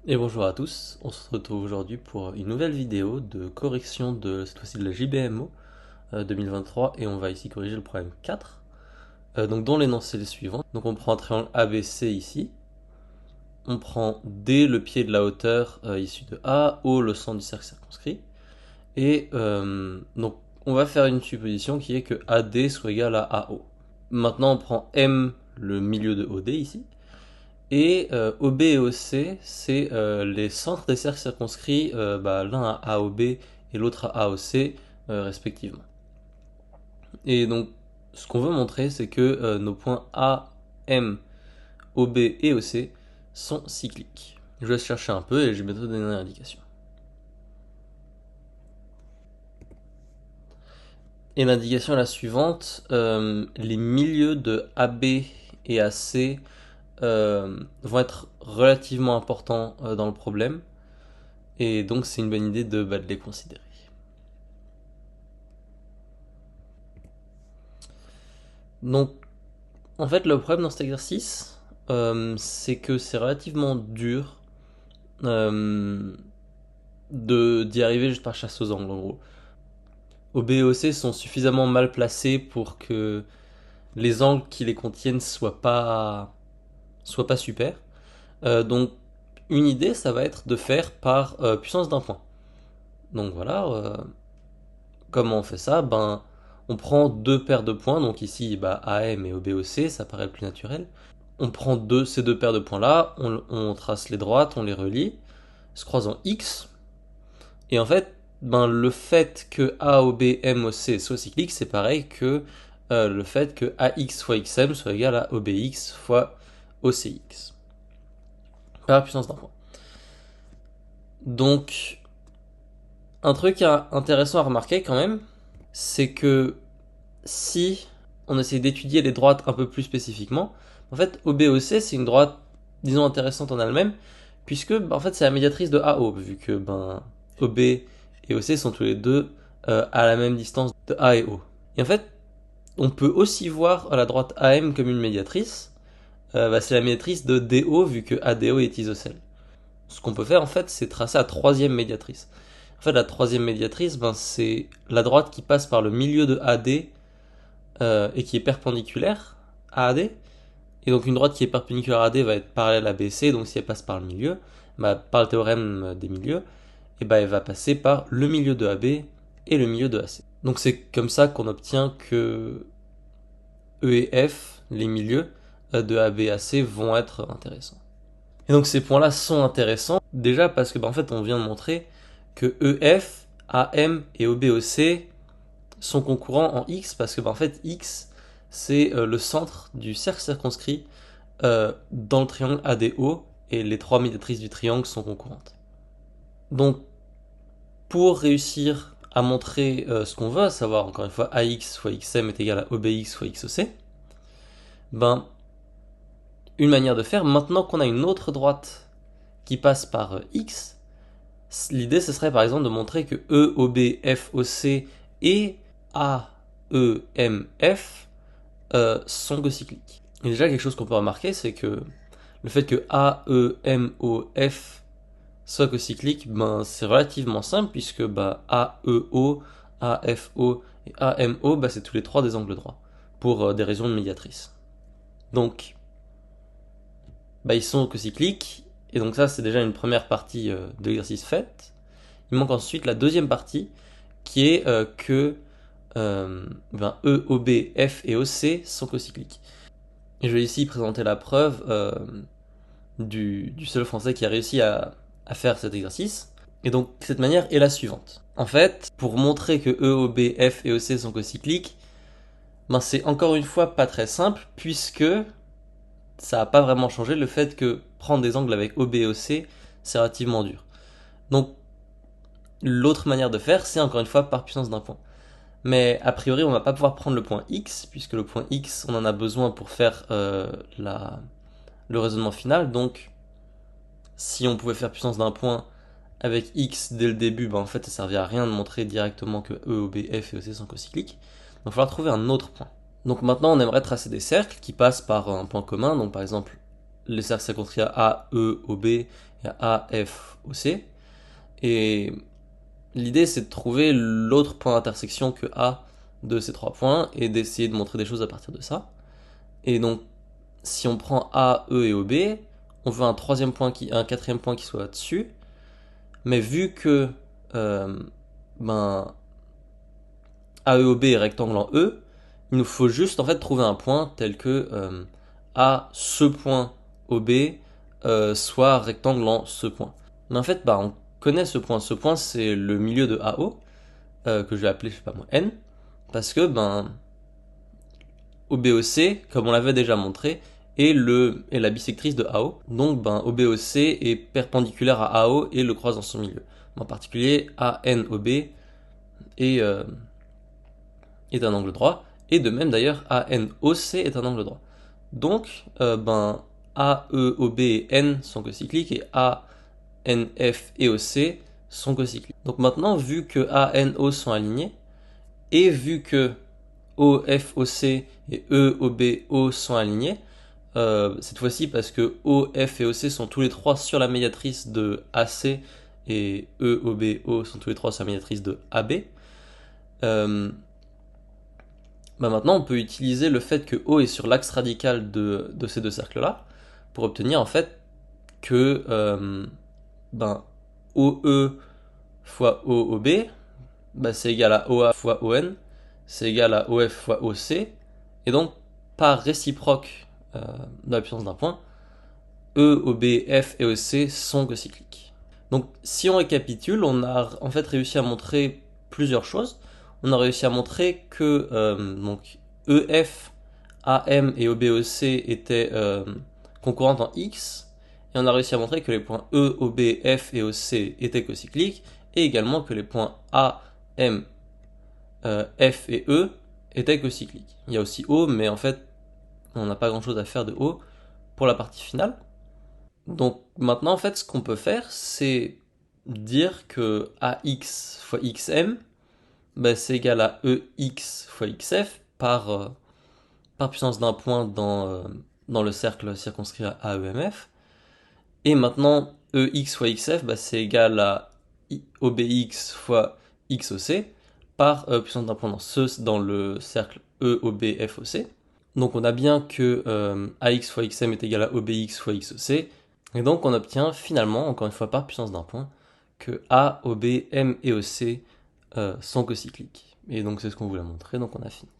Et bonjour à tous, on se retrouve aujourd'hui pour une nouvelle vidéo de correction de cette fois-ci de la JBMO 2023 et on va ici corriger le problème 4 donc dont l'énoncé est le suivant. Donc on prend un triangle ABC ici, on prend D le pied de la hauteur issu de A, O le centre du cercle circonscrit et donc on va faire une supposition qui est que AD soit égal à AO. Maintenant on prend M le milieu de OD ici. Et OB et OC, c'est les centres des cercles circonscrits, l'un à AOB et l'autre à AOC, respectivement. Et donc, ce qu'on veut montrer, c'est que nos points A, M, OB et OC sont cycliques. Je vais chercher un peu et je vais bientôt donner une indication. Et l'indication est la suivante, les milieux de AB et AC vont être relativement importants dans le problème. Et donc c'est une bonne idée de les considérer. Donc en fait le problème dans cet exercice, c'est que c'est relativement dur d'y arriver juste par chasse aux angles en gros. OB et OC sont suffisamment mal placés pour que les angles qui les contiennent soient pas super. Donc une idée ça va être de faire par puissance d'un point. Donc voilà, comment on fait ça? On prend deux paires de points, donc ici AM et OBOC, ça paraît le plus naturel. On prend ces deux paires de points là, on trace les droites, on les relie, se croisent en X, et en fait, le fait que AOBMOC soit cyclique, c'est pareil que le fait que AX fois XM soit égal à OBX fois OCX, par la puissance d'un point. Donc, un truc intéressant à remarquer quand même, c'est que si on essaie d'étudier les droites un peu plus spécifiquement, en fait, OBOC, c'est une droite, disons, intéressante en elle-même, puisque, en fait, c'est la médiatrice de AO, vu que, OB et OC sont tous les deux à la même distance de A et O. Et en fait, on peut aussi voir la droite AM comme une médiatrice. C'est la médiatrice de DO, vu que ADO est isocèle. Ce qu'on peut faire, en fait, c'est tracer la troisième médiatrice. En fait, la troisième médiatrice, c'est la droite qui passe par le milieu de AD et qui est perpendiculaire à AD. Et donc une droite qui est perpendiculaire à AD va être parallèle à BC, donc si elle passe par le milieu, par le théorème des milieux, et elle va passer par le milieu de AB et le milieu de AC. Donc c'est comme ça qu'on obtient que E et F, les milieux de AB et AC, vont être intéressants. Et donc ces points-là sont intéressants, déjà parce que en fait on vient de montrer que EF, AM et OBOC sont concurrents en X parce que en fait X c'est le centre du cercle circonscrit dans le triangle ADO et les trois médiatrices du triangle sont concurrentes. Donc pour réussir à montrer ce qu'on veut, à savoir encore une fois AX fois XM est égal à OBX fois XOC, une manière de faire, maintenant qu'on a une autre droite qui passe par X, l'idée ce serait par exemple de montrer que E, OB, F, OC et A, E, M, F sont cocycliques. Et déjà quelque chose qu'on peut remarquer, c'est que le fait que A, E, M, O, F soit cocyclique, c'est relativement simple puisque A, E, O, A, F, O et A, M, O, c'est tous les trois des angles droits pour des raisons de médiatrice. Donc, ils sont cocycliques et donc ça c'est déjà une première partie de l'exercice faite. Il manque ensuite la deuxième partie qui est que E, O, B, F et O, C sont cocycliques. Et je vais ici présenter la preuve du seul français qui a réussi à faire cet exercice. Et donc cette manière est la suivante. En fait, pour montrer que E, O, B, F et O, C sont cocycliques, c'est encore une fois pas très simple puisque ça n'a pas vraiment changé le fait que prendre des angles avec O, B et O, C, c'est relativement dur. Donc l'autre manière de faire, c'est encore une fois par puissance d'un point. Mais a priori, on va pas pouvoir prendre le point X, puisque le point X, on en a besoin pour faire le raisonnement final. Donc, si on pouvait faire puissance d'un point avec X dès le début, en fait, ça servait à rien de montrer directement que E, O, B, F et O, C sont cocycliques. Donc, il va falloir trouver un autre point. Donc maintenant, on aimerait tracer des cercles qui passent par un point commun. Donc, par exemple, les cercles circonscrits à A, E, O, B et à A, F, O, C. Et l'idée, c'est de trouver l'autre point d'intersection que A de ces trois points et d'essayer de montrer des choses à partir de ça. Et donc, si on prend A, E et OB, on veut un quatrième point qui soit dessus. Mais vu que AEOB est rectangle en E, il nous faut juste en fait trouver un point tel que A, ce point OB, soit rectangle en ce point. Mais en fait, on connaît ce point. Ce point, c'est le milieu de AO, que je vais appeler, je sais pas moi, N, parce que OBOC, comme on l'avait déjà montré, est la bisectrice de AO. Donc OBOC est perpendiculaire à AO et le croise dans son milieu. En particulier, ANOB est un angle droit, et de même d'ailleurs ANOC est un angle droit. Donc AEOB et N sont cocycliques et ANF et OC sont cocycliques. Donc maintenant, vu que ANO sont alignés, et vu que OFOC et EOBO sont alignés, cette fois-ci parce que OF et OC sont tous les trois sur la médiatrice de AC et EOBO sont tous les trois sur la médiatrice de AB, maintenant on peut utiliser le fait que O est sur l'axe radical de ces deux cercles-là pour obtenir en fait que OE fois OOB, c'est égal à OA fois ON, c'est égal à OF fois OC, et donc par réciproque de la puissance d'un point, E, OB, F et OC sont cocycliques. Donc si on récapitule, on a en fait réussi à montrer plusieurs choses. On a réussi à montrer que EF, AM et OBOC étaient concurrentes en X, et on a réussi à montrer que les points E, OB, F et OC étaient cocycliques, et également que les points A, M, F et E étaient cocycliques. Il y a aussi O, mais en fait, on n'a pas grand chose à faire de O pour la partie finale. Donc maintenant, en fait, ce qu'on peut faire, c'est dire que AX fois XM, c'est égal à EX fois XF par puissance d'un point dans le cercle circonscrit à AEMF. Et maintenant, EX fois XF, c'est égal à OBX fois XOC par puissance d'un point dans le cercle EOBFOC. Donc on a bien que AX fois XM est égal à OBX fois XOC. Et donc on obtient finalement, encore une fois par puissance d'un point, que A, OB, M et OC sont cocycliques. Et donc c'est ce qu'on voulait montrer, donc on a fini.